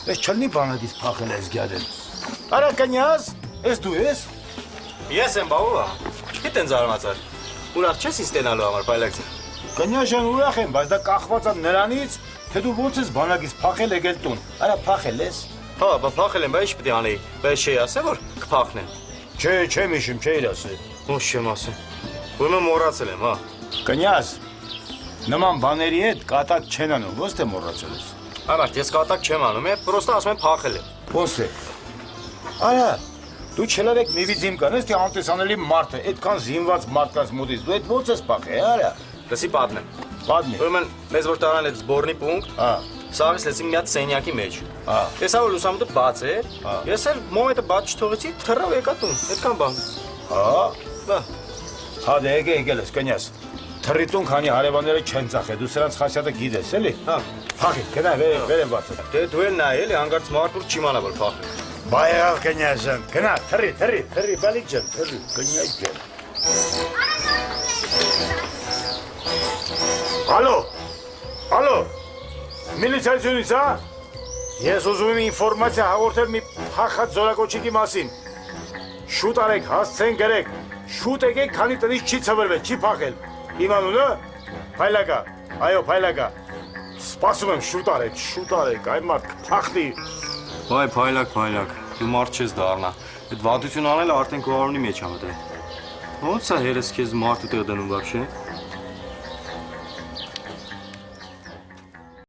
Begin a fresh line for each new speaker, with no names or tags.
Ես չլնի բանակից փախել ես գյադել։ Արա կնյազ, ես դու ես։
Ես եմ բավովա։ Գիտեն զարմացար։ Ուրախ չես ինձ տենալու համար բայլակցը։
Կնյաշան ուրախ եմ, բայց դա կախված է նրանից, թե դու ոնց ես բանակից փախել եկել տուն։ Արա փախել ես։
Հա, բա փախել եմ, բայց ինչ պետք է անեի։ Բայց չի ասե որ կփախնեմ։
Չէ, չեմ հիշում, չէիր ասել։
Ոնց չեմ ասում։ Ուրեմն մոռացել եմ, հա։
Կնյազ, նման բաների հետ կատակ չեն անում, ոնց թե մոռացել ես։
Արդ, ես կատակ չեմ անում, պրոստը ասում եմ փախել եմ։
Ոնց է։ Արա, դու չելարեք նիվիզիմ կանես, թե անտեսանելի մարդ է, այդքան զինված մարդկանց մոտից, դու այդ ոնց ես փախել, արա։
Լսի պատմեմ։
Պատմի։
Ուրեմն մեզ որ տարան այդ զբորնի պունկտ,
Հա։
սաղից լեցին մի հատ սենյակի մեջ։
Հա։
Տեսա որ լուսամուտը բաց էր, ես էլ մոմենտը բաց չթողեցի, թռավ եկա տուն, այդքան բան։
Հա։
Բա։
Հա դե եկել ես, կնյազ։ Թռիտուն քանի հարևանները չեն ծախել, դու սրանց խասյատը գիտես, էլի։
Հա։
Փախի, գնա, վերեմ բացը։
Դե դու էլ նայ էլի հանգարց մարդուր չիմանա որ փախել։
Բայալ կնյազն, գնա, թռի, բալիկ ջան, թռի, կնյազ ջան։ Ալո, միլիցիայությունից, հա։ Ես ուզում եմ ինֆորմացիա հաղորդել մի փախած զորակոչիկի մասին։ Շուտ արեք, հասցեն գրեք, շուտ եկեք, քանի տնից չի ցվրվել, չի փախել։ Իմ անունը Փայլակա, այո, Փայլակա։ Սպասում եմ, շուտ արեք, այ մարդ կփախնի։
Վայ փայլակ, դու մարդ չես դառնա։ Այդ վատություն անելը արդեն կողարունի մեջ ա մտել։ Ոնց է հերս քեզ մարդու տեղ դնում вообще։